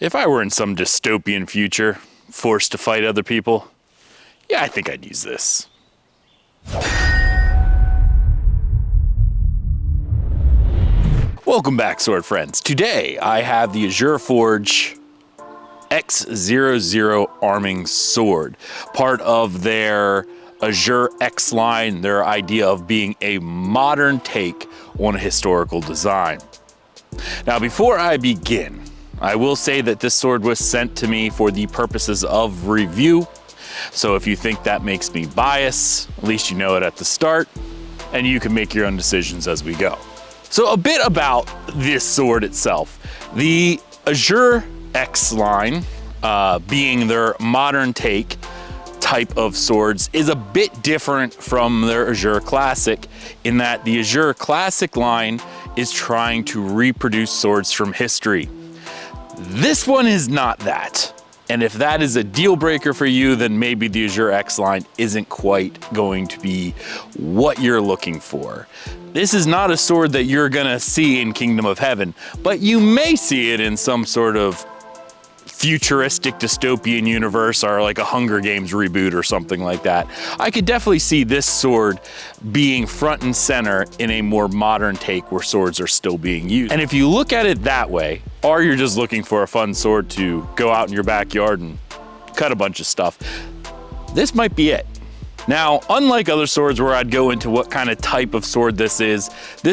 If I were in some dystopian future, forced to fight other people, yeah, I think I'd use this. Welcome back, sword friends. Today, I have the Azure Forge X00 Arming Sword, part of their AzureX line, their idea of being a modern take on a historical design. Now, before I begin, I will say that this sword was sent to me for the purposes of review. So if you think that makes me biased, at least you know it at the start, and you can make your own decisions as we go. So a bit about this sword itself. The AzureX line, being their modern take type of swords, is a bit different from their Azure Classic in that the Azure Classic line is trying to reproduce swords from history. This one is not that. And if that is a deal breaker for you, then maybe the AzureX line isn't quite going to be what you're looking for. This is not a sword that you're gonna see in Kingdom of Heaven, but you may see it in some sort of futuristic dystopian universe or like a Hunger Games reboot or something like that. I could definitely see this sword being front and center in a more modern take where swords are still being used. And if you look at it that way, or you're just looking for a fun sword to go out in your backyard and cut a bunch of stuff, this might be it. Now, unlike other swords where I'd go into what kind of type of sword this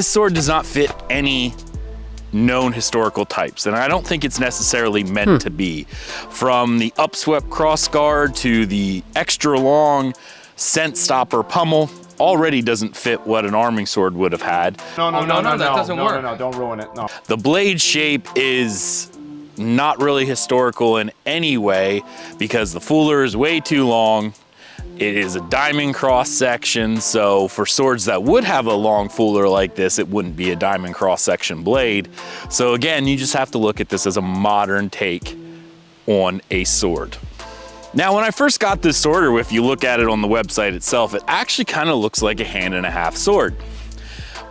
sword does not fit any known historical types, and I don't think it's necessarily meant to be. From the upswept crossguard to the extra long scent stopper pommel, already doesn't fit what an arming sword would have had. No, that doesn't work. No, don't ruin it, no. The blade shape is not really historical in any way because the fuller is way too long. It is a diamond cross section, so for swords that would have a long fuller like this, it wouldn't be a diamond cross section blade. So again, you just have to look at this as a modern take on a sword. Now, when I first got this sword, or if you look at it on the website itself, it actually kind of looks like a hand-and-a-half sword.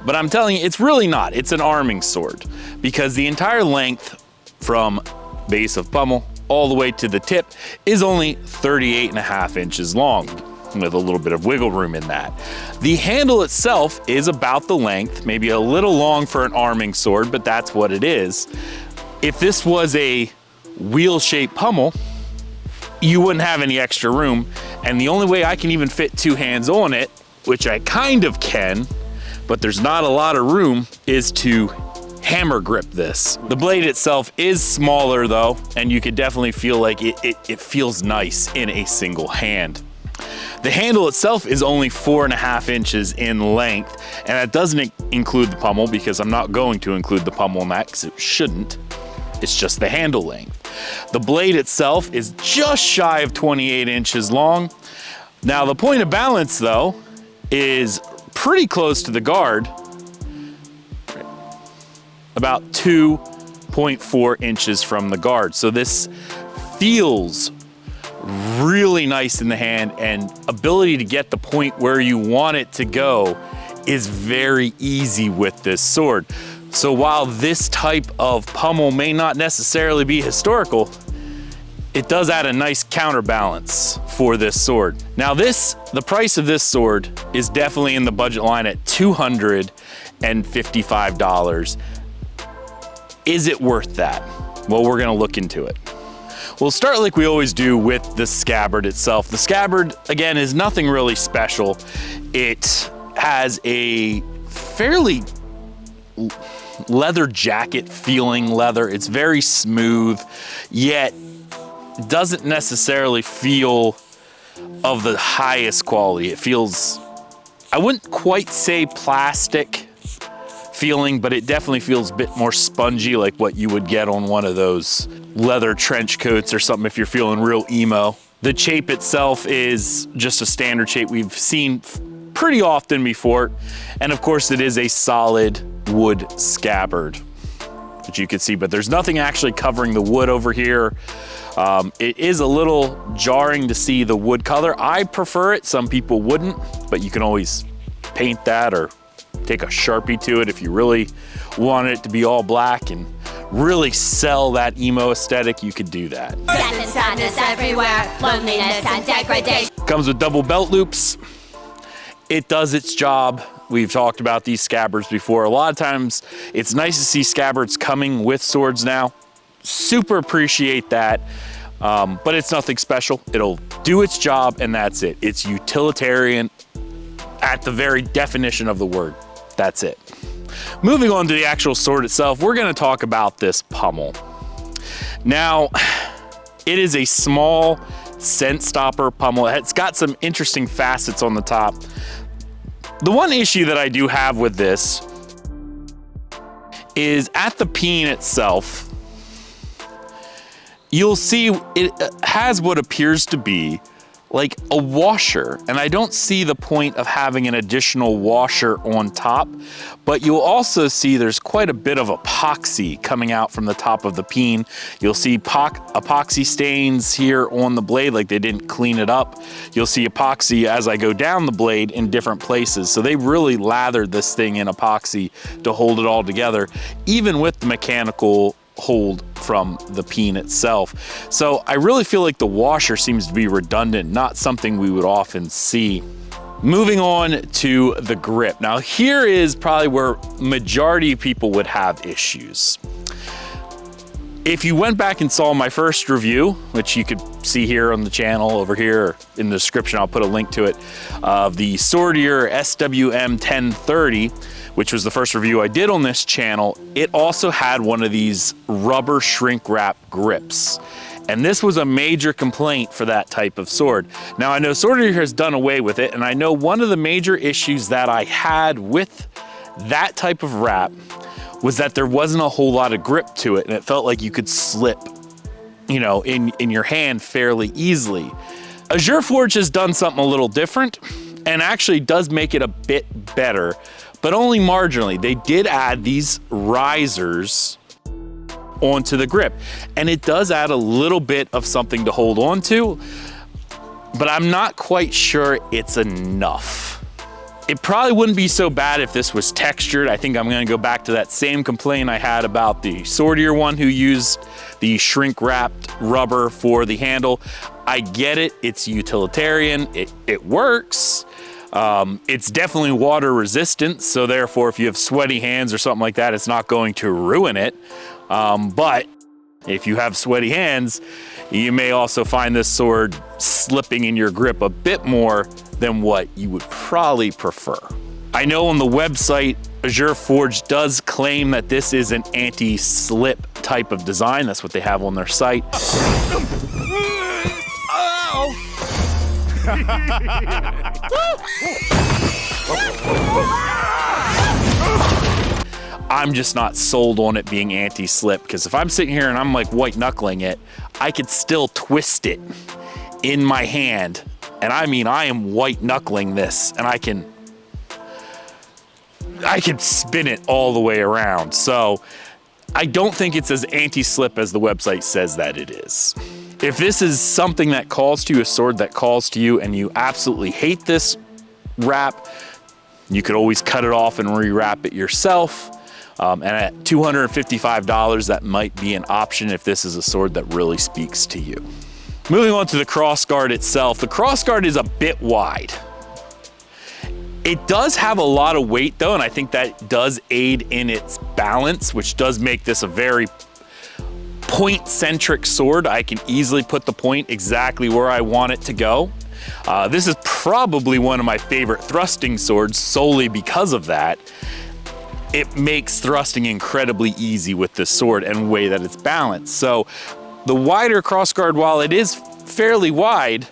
But I'm telling you, it's really not. It's an arming sword because the entire length from base of pommel all the way to the tip is only 38.5 inches long, with a little bit of wiggle room in that. The handle itself is about the length, maybe a little long for an arming sword, but that's what it is. If this was a wheel-shaped pommel, you wouldn't have any extra room, and the only way I can even fit two hands on it, which I kind of can, but there's not a lot of room, is to hammer grip this. The blade itself is smaller though, and you could definitely feel like it feels nice in a single hand. The handle itself is only 4.5 inches in length, and that doesn't include the pommel because I'm not going to include the pommel in that because it shouldn't. It's just the handle length. The blade itself is just shy of 28 inches long. Now the point of balance though is pretty close to the guard, about 2.4 inches from the guard. So this feels really nice in the hand, and ability to get the point where you want it to go is very easy with this sword. So while this type of pommel may not necessarily be historical, it does add a nice counterbalance for this sword. Now the price of this sword is definitely in the budget line at $255. Is it worth that? Well, we're gonna look into it. We'll start like we always do with the scabbard itself. The scabbard, again, is nothing really special. It has a fairly leather jacket feeling leather. It's very smooth, yet doesn't necessarily feel of the highest quality. It feels, I wouldn't quite say plastic feeling, but it definitely feels a bit more spongy, like what you would get on one of those leather trench coats or something if you're feeling real emo. The shape itself is just a standard shape we've seen pretty often before, and of course it is a solid wood scabbard, which you can see, but there's nothing actually covering the wood over here. It is a little jarring to see the wood color. I prefer it, some people wouldn't, but you can always paint that or take a Sharpie to it if you really want it to be all black and really sell that emo aesthetic, you could do that. Death and sadness everywhere, loneliness and degradation. Comes with double belt loops. It does its job. We've talked about these scabbards before. A lot of times it's nice to see scabbards coming with swords now. Super appreciate that, but it's nothing special. It'll do its job and that's it. It's utilitarian at the very definition of the word. That's it. Moving on to the actual sword itself, we're gonna talk about this pommel. Now, it is a small scent stopper pommel. It's got some interesting facets on the top. The one issue that I do have with this is at the peen itself, you'll see it has what appears to be like a washer, and I don't see the point of having an additional washer on top, but you'll also see there's quite a bit of epoxy coming out from the top of the peen. You'll see epoxy stains here on the blade, like they didn't clean it up. You'll see epoxy as I go down the blade in different places. So they really lathered this thing in epoxy to hold it all together, even with the mechanical hold from the peen itself. So I really feel like the washer seems to be redundant, not something we would often see. Moving on to the grip. Now here is probably where majority of people would have issues. If you went back and saw my first review, which you could see here on the channel over here in the description, I'll put a link to it, of the Swordier SWM 1030, which was the first review I did on this channel, it also had one of these rubber shrink wrap grips. And this was a major complaint for that type of sword. Now I know Swordier has done away with it, and I know one of the major issues that I had with that type of wrap was that there wasn't a whole lot of grip to it, and it felt like you could slip, you know, in your hand fairly easily. Azure Forge has done something a little different and actually does make it a bit better, but only marginally. They did add these risers onto the grip, and it does add a little bit of something to hold on to, but I'm not quite sure it's enough. It probably wouldn't be so bad if this was textured. I think I'm gonna go back to that same complaint I had about the Swordier one who used the shrink wrapped rubber for the handle. I get it, it's utilitarian, it works. It's definitely water resistant, so therefore if you have sweaty hands or something like that, it's not going to ruin it. But if you have sweaty hands, you may also find this sword slipping in your grip a bit more than what you would probably prefer. I know on the website, Azure Forge does claim that this is an anti-slip type of design. That's what they have on their site. I'm just not sold on it being anti-slip, because if I'm sitting here and I'm like white knuckling it, I could still twist it in my hand. And I mean, I am white knuckling this, and I can spin it all the way around. So I don't think it's as anti-slip as the website says that it is. If this is something that calls to you, a sword that calls to you, and you absolutely hate this wrap, you could always cut it off and rewrap it yourself. And at $255, that might be an option if this is a sword that really speaks to you. Moving on to the Crossguard itself. The Crossguard is a bit wide. It does have a lot of weight though, and I think that does aid in its balance, which does make this a very point-centric sword. I can easily put the point exactly where I want it to go. This is probably one of my favorite thrusting swords solely because of that. It makes thrusting incredibly easy with this sword and the way that it's balanced. So the wider Crossguard, while it is fairly wide,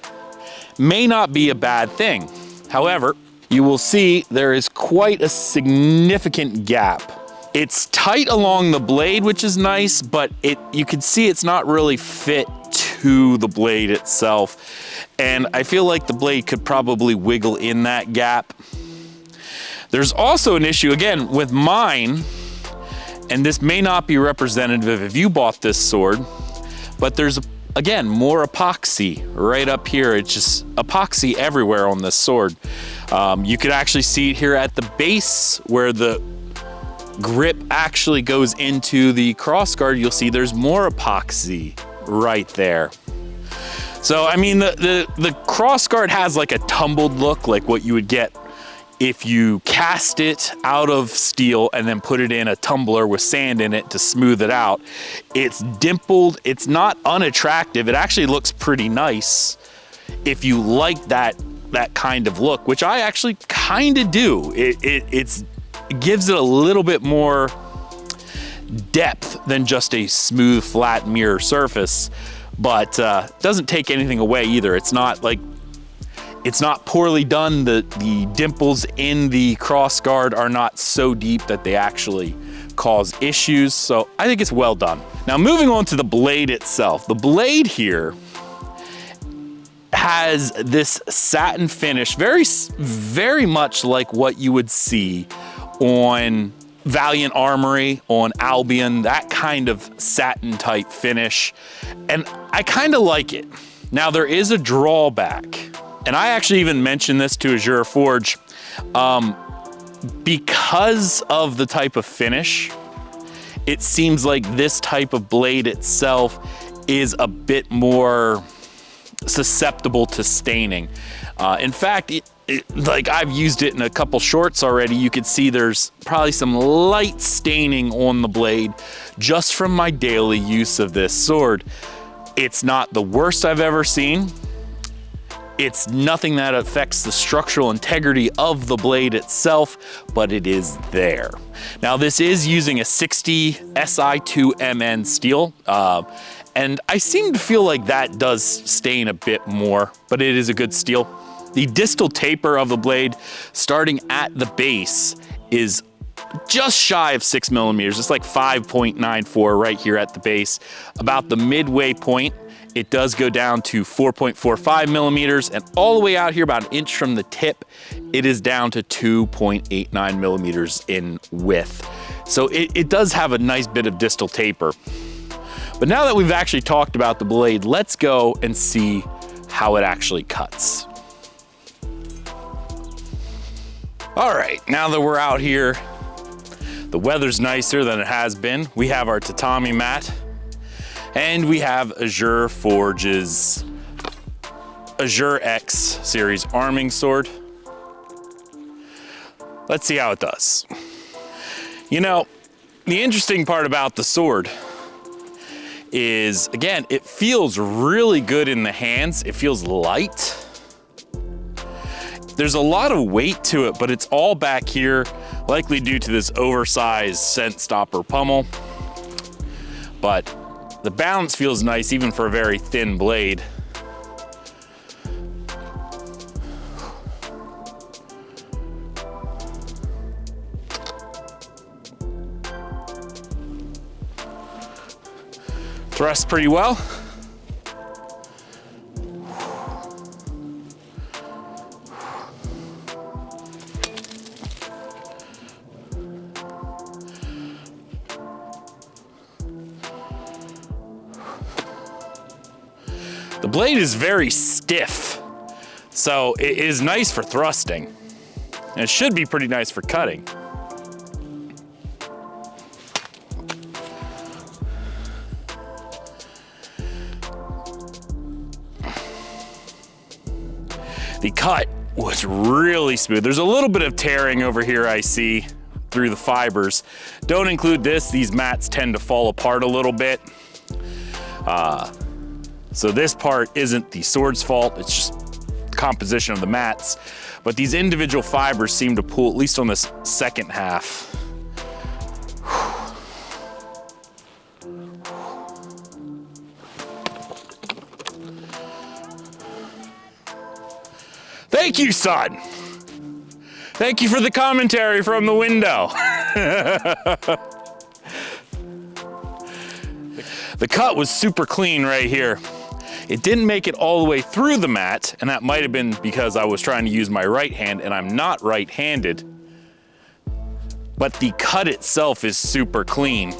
may not be a bad thing. However, you will see there is quite a significant gap. It's tight along the blade, which is nice, but you can see it's not really fit to the blade itself. And I feel like the blade could probably wiggle in that gap. There's also an issue, again, with mine, and this may not be representative if you bought this sword, but there's, again, more epoxy right up here. It's just epoxy everywhere on this sword. You could actually see it here at the base where the grip actually goes into the Crossguard, you'll see there's more epoxy right there. So, I mean, the Crossguard has like a tumbled look, like what you would get if you cast it out of steel and then put it in a tumbler with sand in it to smooth it out. It's dimpled, it's not unattractive. It actually looks pretty nice if you like that kind of look, which I actually kind of do. It gives it a little bit more depth than just a smooth, flat mirror surface, but doesn't take anything away either. It's not poorly done. The dimples in the Crossguard are not so deep that they actually cause issues, so I think it's well done. Now, moving on to the blade itself. The blade here has this satin finish, very much like what you would see on Valiant Armory, on Albion, that kind of satin type finish. And I kind of like it. Now, there is a drawback, and I actually even mentioned this to Azure Forge. Because of the type of finish, it seems like this type of blade itself is a bit more susceptible to staining. In fact, like I've used it in a couple shorts already. You could see there's probably some light staining on the blade just from my daily use of this sword. It's not the worst I've ever seen. It's nothing that affects the structural integrity of the blade itself, but it is there. Now, this is using a 60 Si2Mn steel, and I seem to feel like that does stain a bit more, but it is a good steel. The distal taper of the blade, starting at the base, is just shy of 6 millimeters. It's like 5.94 right here at the base. About the midway point, it does go down to 4.45 millimeters, and all the way out here, about an inch from the tip, it is down to 2.89 millimeters in width. So it does have a nice bit of distal taper. But now that we've actually talked about the blade, let's go and see how it actually cuts. All right, now that we're out here, the weather's nicer than it has been. We have our tatami mat, and we have Azure Forge's AzureX series Arming Sword. Let's see how it does. You know, the interesting part about the sword is, again, it feels really good in the hands. It feels light. There's a lot of weight to it, but it's all back here, likely due to this oversized scent stopper pommel. But the balance feels nice even for a very thin blade. Thrusts pretty well. The blade is very stiff, so it is nice for thrusting, and it should be pretty nice for cutting. The cut was really smooth. There's a little bit of tearing over here I see through the fibers. Don't include this. These mats tend to fall apart a little bit. So this part isn't the sword's fault, it's just composition of the mats. But these individual fibers seem to pull, at least on this second half. Thank you, son. Thank you for the commentary from the window. The cut was super clean right here. It didn't make it all the way through the mat, and that might have been because I was trying to use my right hand, and I'm not right-handed. But the cut itself is super clean.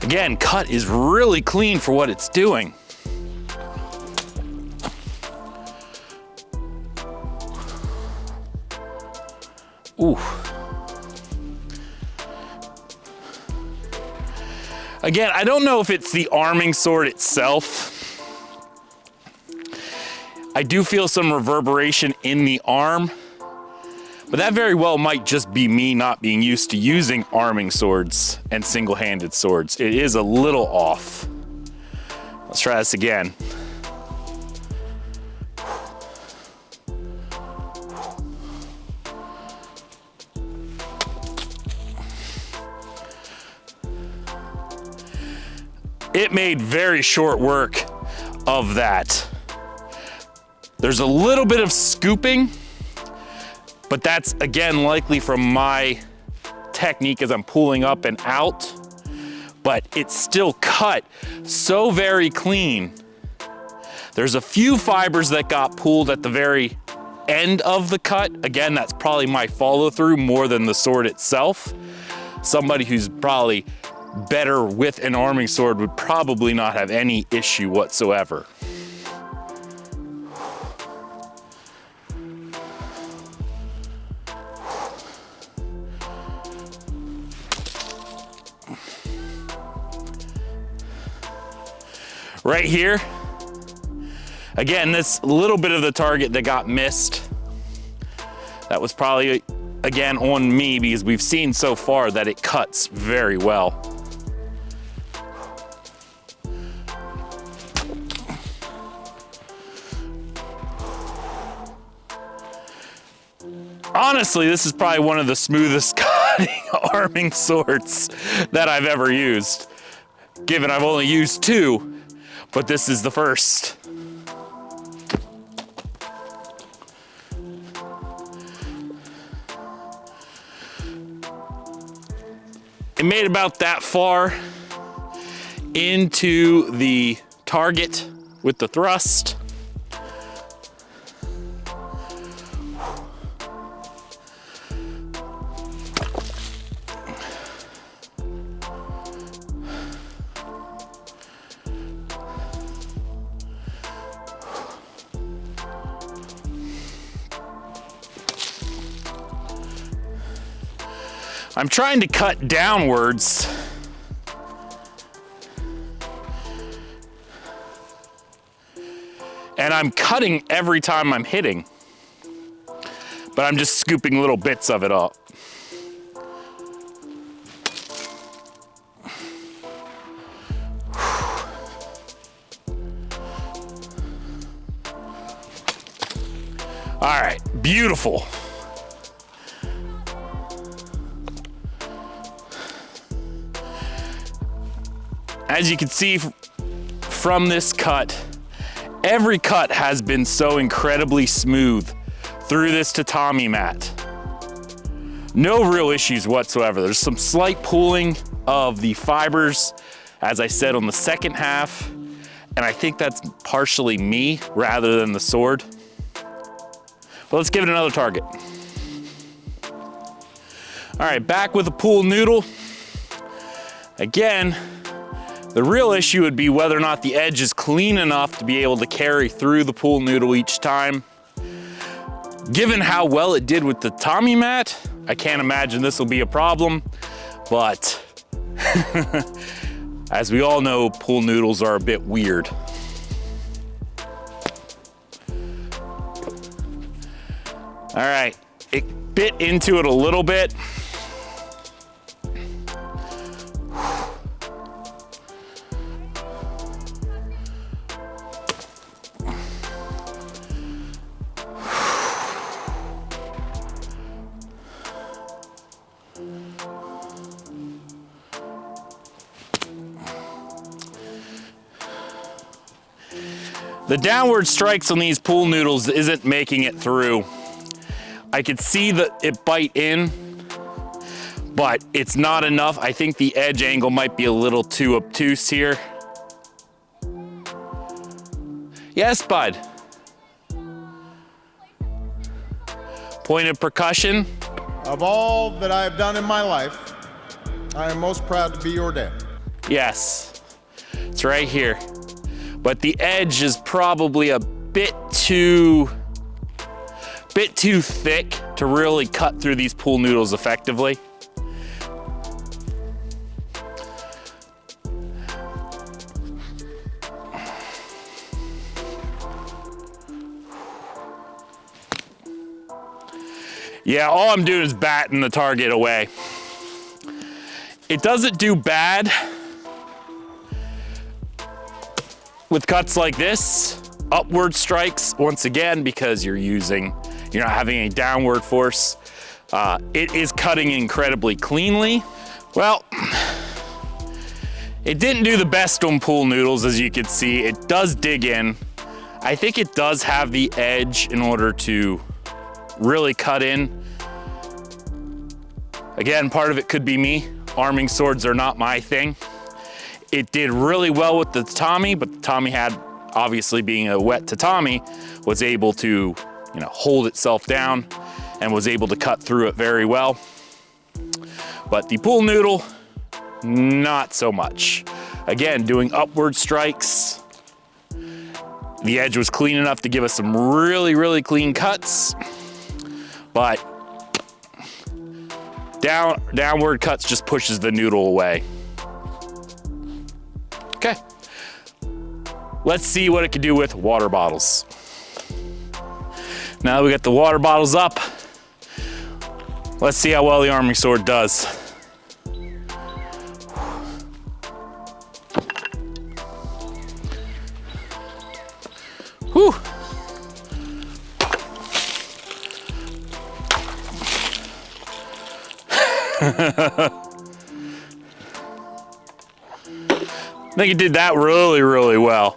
Again, cut is really clean for what it's doing. Ooh. Again, I don't know if it's the arming sword itself. I do feel some reverberation in the arm, but that very well might just be me not being used to using arming swords and single-handed swords. It is a little off. Let's try this again. It made very short work of that. There's a little bit of scooping, but that's again likely from my technique as I'm pulling up and out, but it's still cut so very clean. There's a few fibers that got pulled at the very end of the cut. Again, that's probably my follow through more than the sword itself. Somebody who's probably better with an arming sword would probably not have any issue whatsoever. Right here, again, this little bit of the target that got missed, that was probably, again, on me because we've seen so far that it cuts very well. Honestly, this is probably one of the smoothest cutting arming swords that I've ever used, given I've only used two. But this is the first. It made about that far into the target with the thrust. I'm trying to cut downwards. And I'm cutting every time I'm hitting. But I'm just scooping little bits of it up. All right, beautiful. As you can see from this cut, every cut has been so incredibly smooth through this tatami mat. No real issues whatsoever. There's some slight pulling of the fibers, as I said, on the second half, and I think that's partially me rather than the sword. But let's give it another target. All right, back with a pool noodle. Again, the real issue would be whether or not the edge is clean enough to be able to carry through the pool noodle each time. Given how well it did with the tatami mat, I can't imagine this will be a problem, but as we all know, pool noodles are a bit weird. All right, it bit into it a little bit. The downward strikes on these pool noodles isn't making it through. I could see that it bite in, but it's not enough. I think the edge angle might be a little too obtuse here. Yes, bud. Point of percussion. Of all that I have done in my life, I am most proud to be your dad. Yes, it's right here. But the edge is probably a bit too bit too thick to really cut through these pool noodles effectively. Yeah, all I'm doing is batting the target away. It doesn't do bad with cuts like this. Upward strikes, once again, because you're not having a downward force. It is cutting incredibly cleanly. Well, it didn't do the best on pool noodles, as you can see. It does dig in. I think it does have the edge in order to really cut in. Again, part of it could be me. Arming swords are not my thing. It did really well with the tatami, but the tatami had, obviously being a wet tatami, was able to, hold itself down and was able to cut through it very well. But the pool noodle, not so much. Again, doing upward strikes. The edge was clean enough to give us some really, really clean cuts. But downward cuts just pushes the noodle away. Okay. Let's see what it can do with water bottles. Now that we got the water bottles up, let's see how well the arming sword does. Whew. I think it did that really, really well.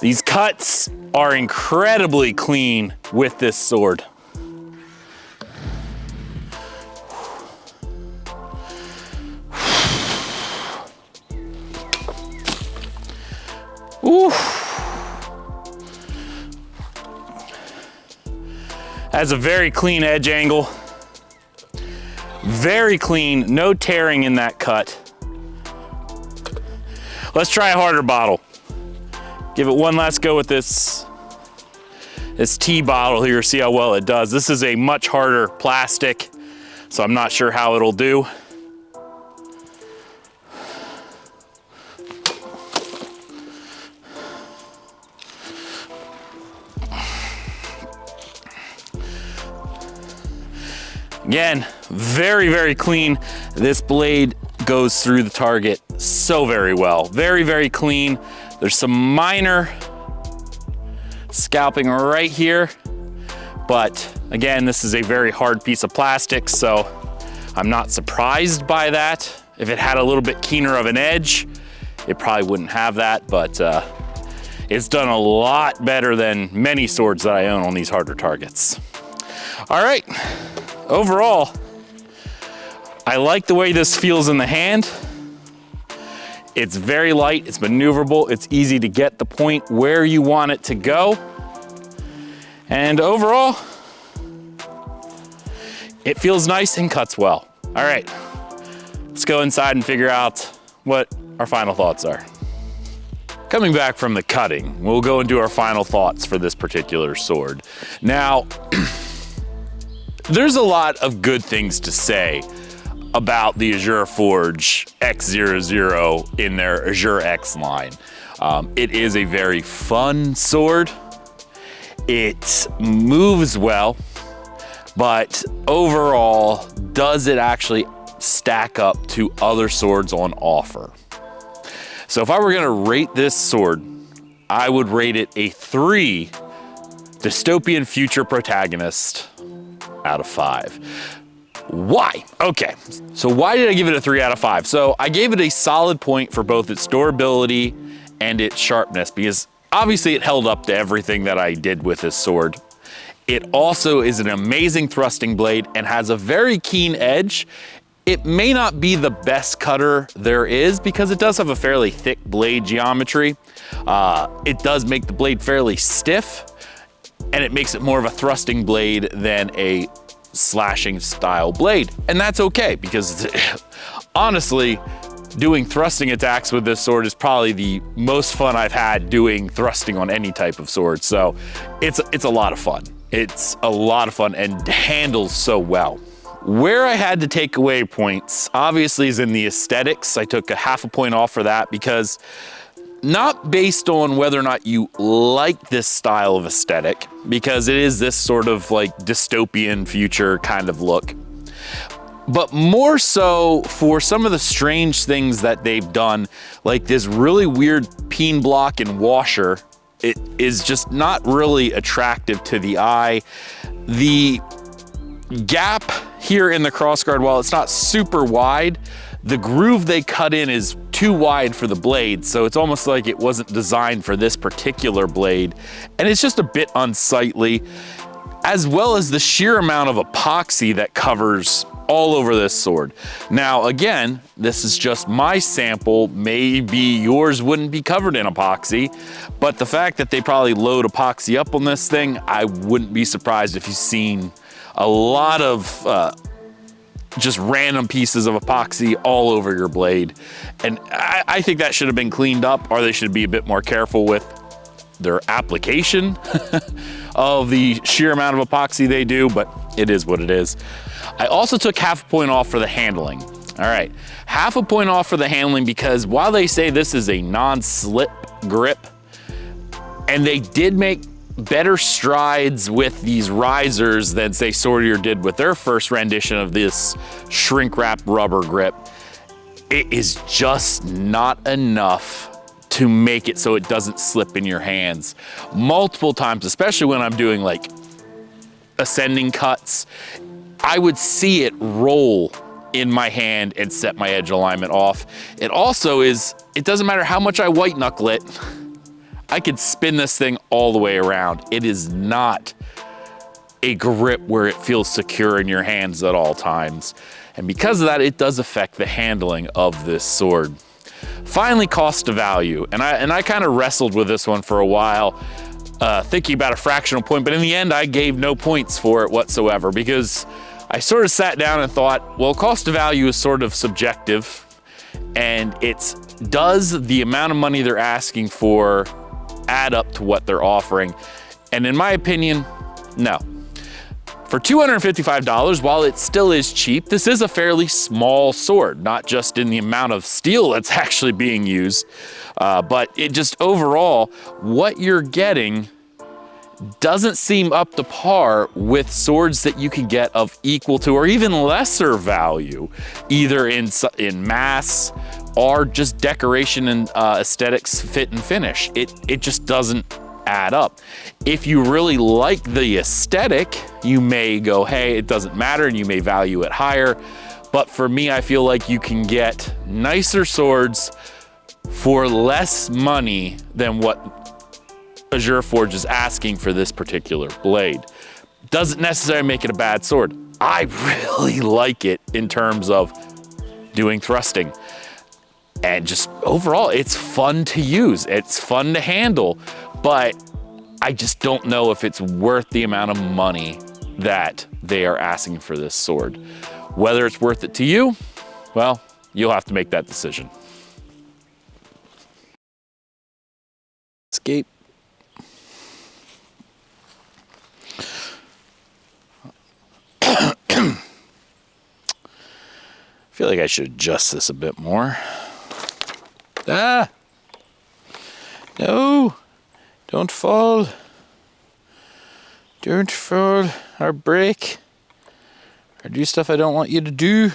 These cuts are incredibly clean with this sword. Ooh. Has a very clean edge angle. Very clean, no tearing in that cut. Let's try a harder bottle. Give it one last go with this tea bottle here, see how well it does. This is a much harder plastic, so I'm not sure how it'll do. Again, very, very clean. This blade goes through the target so very well. Very, very clean. There's some minor scalping right here, but again, this is a very hard piece of plastic, so I'm not surprised by that. If it had a little bit keener of an edge, it probably wouldn't have that, but it's done a lot better than many swords that I own on these harder targets. All right, overall, I like the way this feels in the hand. It's very light, it's maneuverable, it's easy to get the point where you want it to go. And overall, it feels nice and cuts well. All right, let's go inside and figure out what our final thoughts are. Coming back from the cutting, we'll go and do our final thoughts for this particular sword. Now, there's a lot of good things to say about the Azure Forge X00 in their AzureX line. It is a very fun sword. It moves well, but overall, does it actually stack up to other swords on offer? So if I were gonna rate this sword, I would rate it a 3 dystopian future protagonist out of 5. Why? Okay, so why did I give it a 3 out of 5? So I gave it a solid point for both its durability and its sharpness, because obviously it held up to everything that I did with this sword. It also is an amazing thrusting blade and has a very keen edge. It may not be the best cutter there is because it does have a fairly thick blade geometry. It does make the blade fairly stiff, and it makes it more of a thrusting blade than a slashing style blade. And that's okay, because honestly, doing thrusting attacks with this sword is probably the most fun I've had doing thrusting on any type of sword. So it's a lot of fun. It's a lot of fun and handles so well. Where I had to take away points, obviously, is in the aesthetics. I took a half a point off for that, because not based on whether or not you like this style of aesthetic, because it is this sort of like dystopian future kind of look, but more so for some of the strange things that they've done, like this really weird peen block and washer. It is just not really attractive to the eye. The gap here in the crossguard, while it's not super wide, the groove they cut in is too wide for the blade, so it's almost like it wasn't designed for this particular blade, and it's just a bit unsightly, as well as the sheer amount of epoxy that covers all over this sword. Now, again, this is just my sample. Maybe yours wouldn't be covered in epoxy, but the fact that they probably load epoxy up on this thing, I wouldn't be surprised if you've seen a lot of just random pieces of epoxy all over your blade. And I think that should have been cleaned up, or they should be a bit more careful with their application of the sheer amount of epoxy they do, but it is what it is. I also took half a point off for the handling. All right, half a point off for the handling, because while they say this is a non-slip grip, and they did make better strides with these risers than, say, Swordier did with their first rendition of this shrink wrap rubber grip, it is just not enough to make it so it doesn't slip in your hands. Multiple times, especially when I'm doing like ascending cuts, I would see it roll in my hand and set my edge alignment off. It also is, it doesn't matter how much I white knuckle it, I could spin this thing all the way around. It is not a grip where it feels secure in your hands at all times. And because of that, it does affect the handling of this sword. Finally, cost to value. And I kind of wrestled with this one for a while, thinking about a fractional point, but in the end, I gave no points for it whatsoever, because I sort of sat down and thought, well, cost to value is sort of subjective, and does the amount of money they're asking for add up to what they're offering? And in my opinion, no. For $255, while it still is cheap, this is a fairly small sword, not just in the amount of steel that's actually being used, but it just overall, what you're getting doesn't seem up to par with swords that you can get of equal to or even lesser value, either in mass or just decoration and aesthetics, fit and finish. It just doesn't add up. If you really like the aesthetic, you may go, hey, it doesn't matter, and you may value it higher. But for me, I feel like you can get nicer swords for less money than what Azure Forge is asking for this particular blade. Doesn't necessarily make it a bad sword. I really like it in terms of doing thrusting. And just overall, it's fun to use. It's fun to handle, but I just don't know if it's worth the amount of money that they are asking for this sword. Whether it's worth it to you, well, you'll have to make that decision. Escape. I feel like I should adjust this a bit more. Ah! No! Don't fall. Don't fall or break or do stuff I don't want you to do.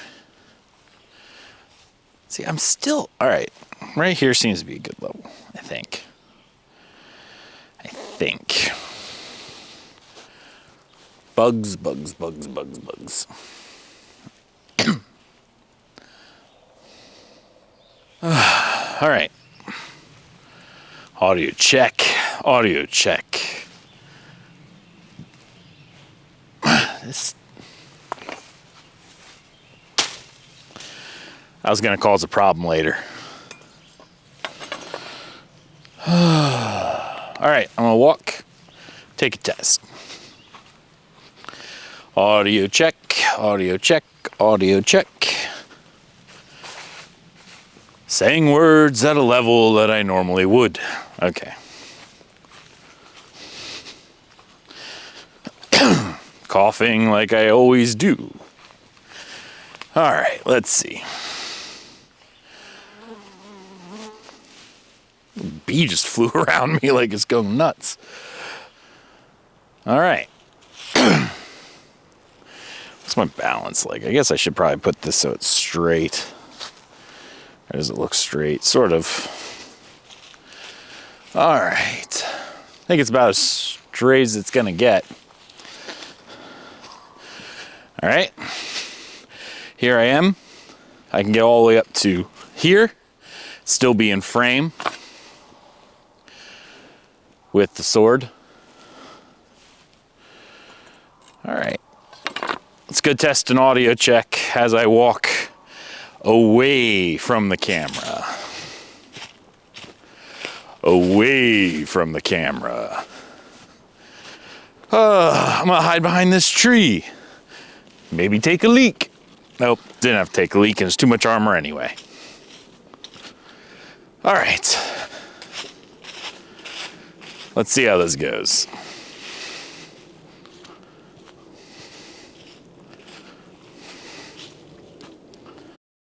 See, I'm still, all right. Right here seems to be a good level, I think. Bugs, bugs, bugs, bugs, bugs. All right. Audio check, audio check. This, I was gonna cause a problem later. All right, I'm gonna walk, take a test. Audio check, audio check, audio check. Saying words at a level that I normally would. Okay. Coughing like I always do. All right, let's see. Bee just flew around me like it's going nuts. All right. What's my balance like? I guess I should probably put this so it's straight. Or does it look straight? Sort of. All right. I think it's about as straight as it's gonna get. All right. Here I am. I can get all the way up to here, still be in frame with the sword. All right. Let's go test an audio check as I walk away from the camera. Away from the camera. I'm gonna hide behind this tree. Maybe take a leak. Nope, didn't have to take a leak, and it's too much armor anyway. All right. Let's see how this goes.